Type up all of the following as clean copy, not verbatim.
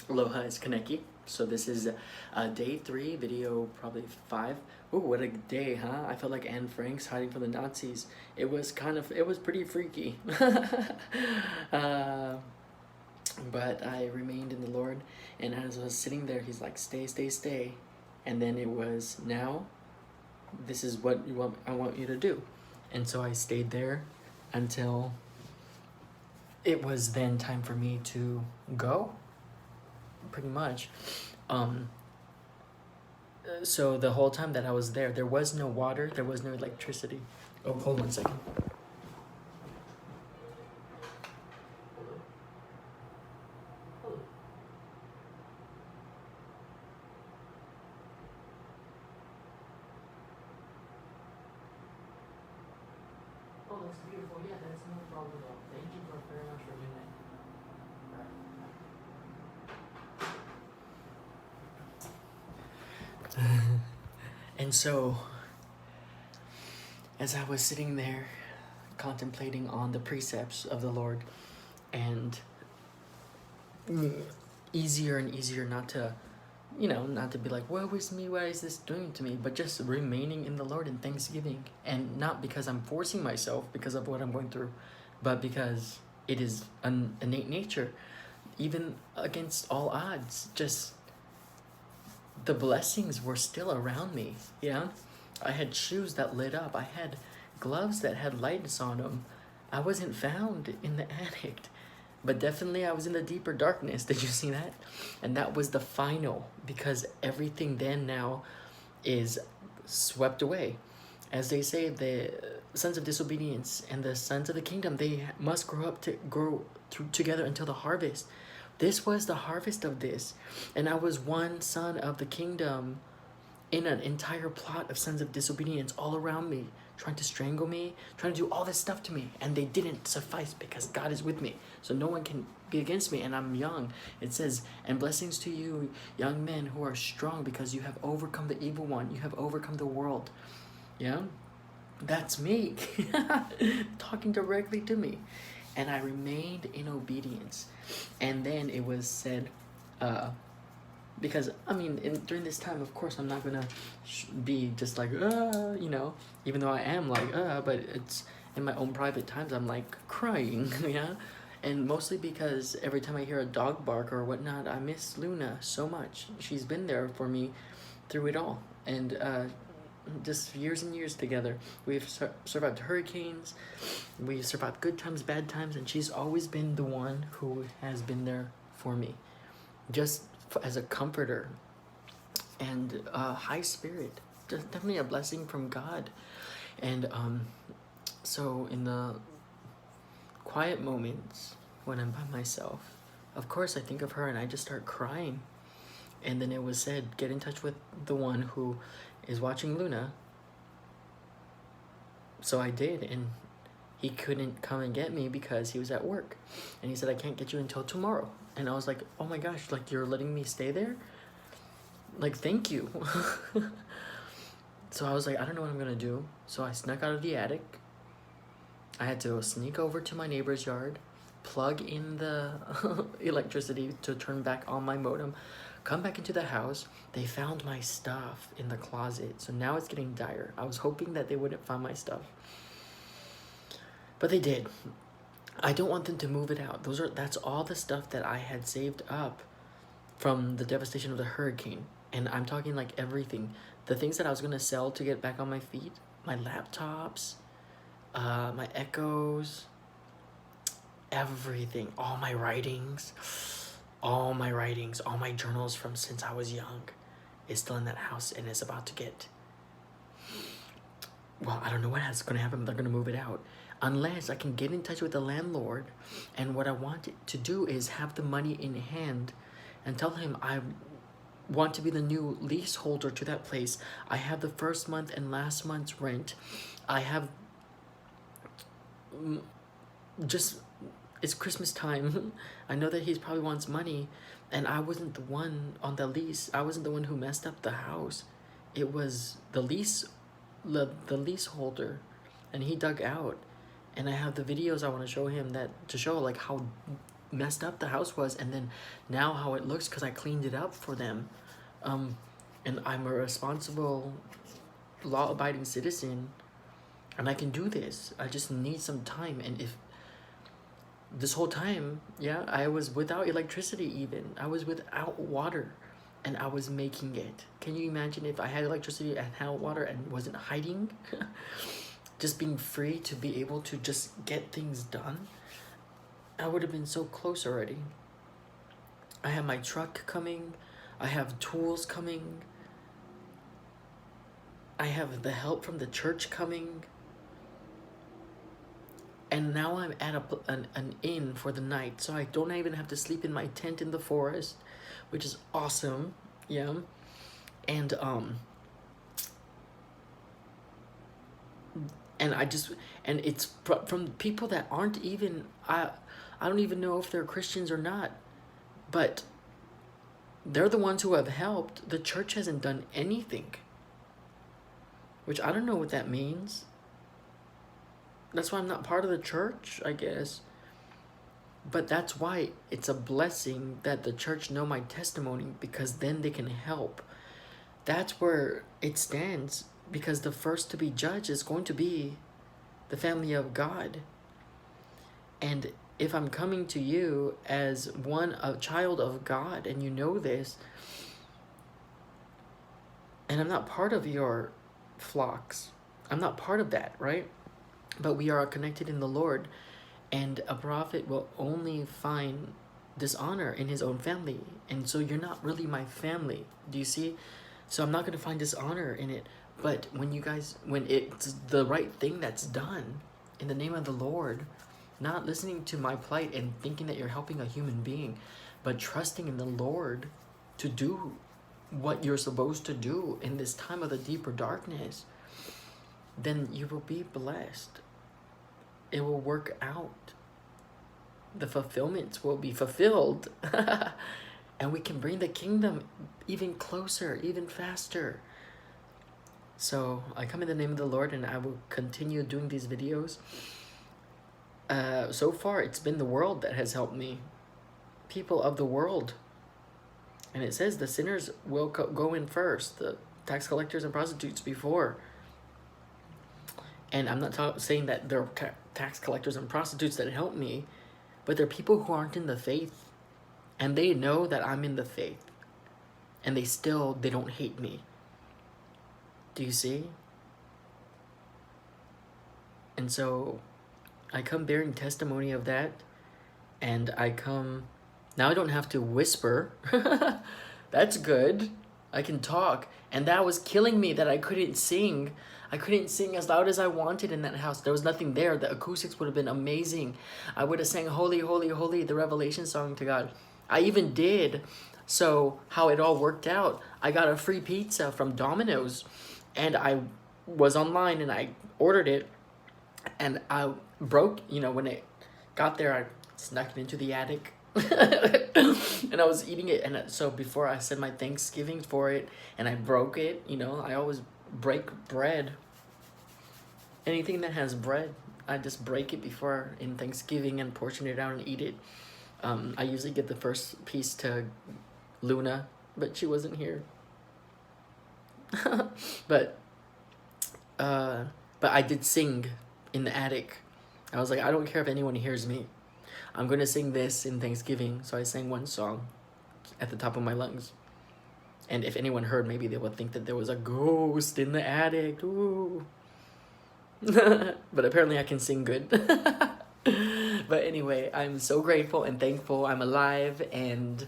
Aloha, it's Keneke. So this is day 3, video probably 5. Ooh, what a day, huh? I felt like Anne Frank's hiding from the Nazis. It was pretty freaky. uh, but I remained in the Lord, and as I was sitting there, he's like, stay, stay, stay. And then it was, now, this is what I want you to do. And so I stayed there until it was then time for me to go. Pretty much. So the whole time that I was there was no water, there was no electricity. Oh, hold on a second. Oh, that's beautiful. Yeah, that's no problem at all. Thank you very much for doing that. And so, as I was sitting there contemplating on the precepts of the Lord, and easier and easier not to, not to be like, woe is me, why is this doing to me? But just remaining in the Lord in thanksgiving. And not because I'm forcing myself because of what I'm going through, but because it is an innate nature. Even against all odds, just the blessings were still around me, I had shoes that lit up. I had gloves that had lights on them. I wasn't found in the attic, but definitely I was in the deeper darkness. Did you see that? And that was the final, because everything then now is swept away. As they say, the sons of disobedience and the sons of the kingdom, they must grow together until the harvest. This was the harvest of this. And I was one son of the kingdom in an entire plot of sons of disobedience all around me, trying to strangle me, trying to do all this stuff to me. And they didn't suffice because God is with me. So no one can be against me, and I'm young. It says, and blessings to you, young men who are strong, because you have overcome the evil one. You have overcome the world. Yeah? That's me. Talking directly to me. And I remained in obedience. And then it was said, because, during this time, of course, I'm not going to be just like, even though I am like, but it's in my own private times, I'm like crying, And mostly because every time I hear a dog bark or whatnot, I miss Luna so much. She's been there for me through it all. And, just years and years together. We've survived hurricanes, we've survived good times, bad times, and she's always been the one who has been there for me, just as a comforter and a high spirit. Just definitely a blessing from God. And so in the quiet moments when I'm by myself, of course I think of her and I just start crying. And then it was said, get in touch with the one who is watching Luna. So I did, and he couldn't come and get me because he was at work. And he said, I can't get you until tomorrow. And I was like, oh my gosh, like, you're letting me stay there? Like, thank you. So I was like, I don't know what I'm gonna do. So I snuck out of the attic. I had to sneak over to my neighbor's yard, plug in the electricity to turn back on my modem, come back into the house. They found my stuff in the closet. So now it's getting dire. I was hoping that they wouldn't find my stuff, but they did. I don't want them to move it out. That's all the stuff that I had saved up from the devastation of the hurricane. And I'm talking like everything. The things that I was gonna sell to get back on my feet, my laptops, my Echoes, everything, all my writings, all my journals from since I was young is still in that house, and it's about to get, well, I don't know what's going to happen. They're going to move it out unless I can get in touch with the landlord. And what I want to do is have the money in hand and tell him I want to be the new leaseholder to that place. I have the first month and last month's rent. I have just, it's Christmas time. I know that he probably wants money, and I wasn't the one on the lease. I wasn't the one who messed up the house. It was the leaseholder, and he dug out. And I have the videos I want to show him, that to show like how messed up the house was, and then now how it looks because I cleaned it up for them. And I'm a responsible, law-abiding citizen, and I can do this. I just need some time. And if this whole time, yeah, I was without electricity even. I was without water, and I was making it. Can you imagine if I had electricity and had water and wasn't hiding? Just being free to be able to just get things done. I would have been so close already. I have my truck coming. I have tools coming. I have the help from the church coming. And now I'm at an inn for the night, so I don't even have to sleep in my tent in the forest, which is awesome. Yeah. And and it's from people that aren't even, I don't even know if they're Christians or not, but they're the ones who have helped. The church hasn't done anything, which I don't know what that means. That's why I'm not part of the church, I guess. But that's why it's a blessing that the church know my testimony, because then they can help. That's where it stands, because the first to be judged is going to be the family of God. And if I'm coming to you as a child of God, and you know this, and I'm not part of your flocks, I'm not part of that, right? But we are connected in the Lord, and a prophet will only find dishonor in his own family. And so you're not really my family. Do you see? So I'm not going to find dishonor in it. But when it's the right thing that's done in the name of the Lord, not listening to my plight and thinking that you're helping a human being, but trusting in the Lord to do what you're supposed to do in this time of the deeper darkness, then you will be blessed. It will work out. The fulfillments will be fulfilled. And we can bring the kingdom even closer, even faster. So I come in the name of the Lord, and I will continue doing these videos. So far, it's been the world that has helped me. People of the world. And it says the sinners will go in first. The tax collectors and prostitutes before. And I'm not saying that they're tax collectors and prostitutes that help me, but they're people who aren't in the faith, and they know that I'm in the faith, and they don't hate me. Do you see? And so I come bearing testimony of that, and now I don't have to whisper. That's good. I can talk, and that was killing me that I couldn't sing. I couldn't sing as loud as I wanted in that house. There was nothing there. The acoustics would have been amazing. I would have sang Holy, Holy, Holy, the Revelation song to God. I even did. So how it all worked out, I got a free pizza from Domino's, and I was online and I ordered it, and I broke, when it got there, I snuck it into the attic. And I was eating it, and so before I said my Thanksgiving for it, and I broke it, I always break bread. Anything that has bread, I just break it before in Thanksgiving and portion it out and eat it. I usually give the first piece to Luna, but she wasn't here. But I did sing in the attic. I was like, I don't care if anyone hears me. I'm going to sing this in Thanksgiving. So I sang one song at the top of my lungs. And if anyone heard, maybe they would think that there was a ghost in the attic. Ooh. But apparently I can sing good. But anyway, I'm so grateful and thankful I'm alive, and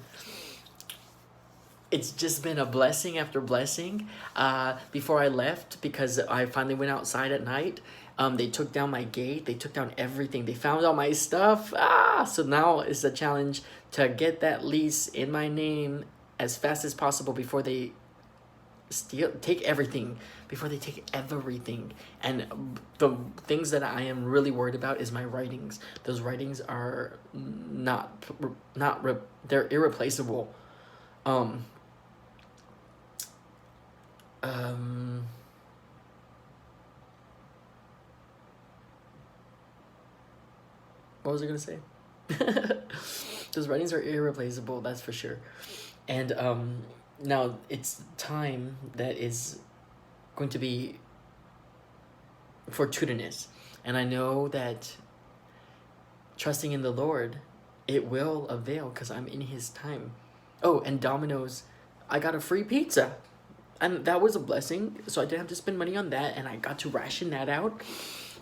it's just been a blessing after blessing. Before I left, because I finally went outside at night, they took down my gate. They took down everything. They found all my stuff. So now it's a challenge to get that lease in my name as fast as possible before they take everything. And the things that I am really worried about is my writings. Those writings are they're irreplaceable. What was I gonna say? Those writings are irreplaceable, that's for sure. And now it's time that is going to be fortuitous. And I know that trusting in the Lord, it will avail because I'm in His time. Oh, and Domino's, I got a free pizza. And that was a blessing. So I didn't have to spend money on that. And I got to ration that out.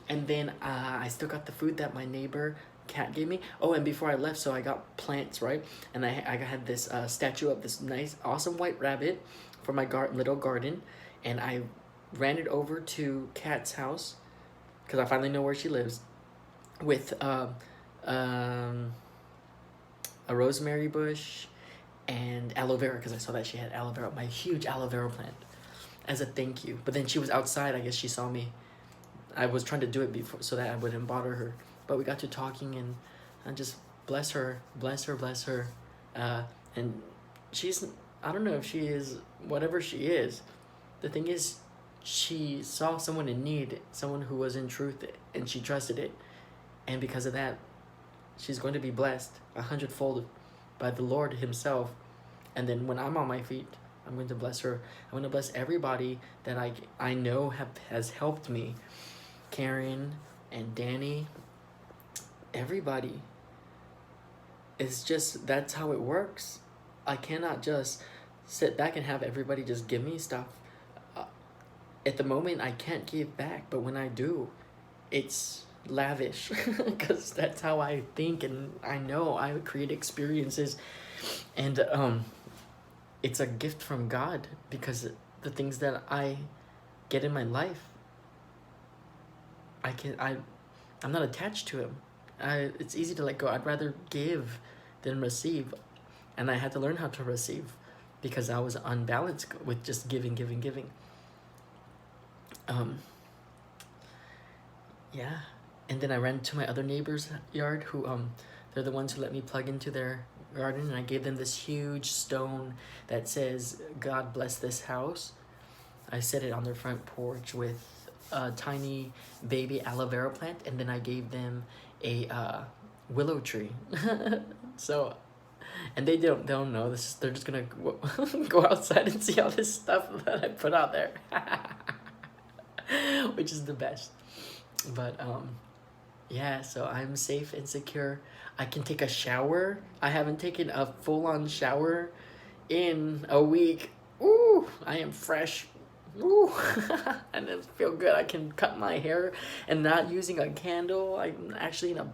And then I still got the food that my neighbor cat gave me. Oh, and before I left, so I got plants, right? And I had this statue of this nice, awesome white rabbit for my little garden. And I ran it over to Kat's house because I finally know where she lives with a rosemary bush and aloe vera because I saw that she had aloe vera, my huge aloe vera plant, as a thank you. But then she was outside. I guess she saw me. I was trying to do it before so that I wouldn't bother her. But we got to talking and I just bless her. And she's, I don't know if she is whatever she is. The thing is, she saw someone in need, someone who was in truth, and she trusted it. And because of that, she's going to be blessed 100-fold by the Lord Himself. And then when I'm on my feet, I'm going to bless her. I'm going to bless everybody that I know has helped me. Karen and Danny, everybody. It's just, that's how it works. I cannot just sit back and have everybody just give me stuff. At the moment, I can't give back, but when I do, it's lavish because that's how I think, and I know I create experiences, and it's a gift from God because the things that I get in my life, I'm not attached to Him. It's easy to let go. I'd rather give than receive, and I had to learn how to receive because I was unbalanced with just giving. Yeah. And then I ran to my other neighbor's yard who they're the ones who let me plug into their garden, and I gave them this huge stone that says God bless this house. I set it on their front porch with a tiny baby aloe vera plant, and then I gave them a willow tree. So, and they don't know this. They're just gonna go outside and see all this stuff that I put out there. Which is the best. But yeah, so I'm safe and secure. I can take a shower. I haven't taken a full-on shower in a week. Ooh, I am fresh. Ooh, and it feels good. I can cut my hair and not using a candle. I'm actually in a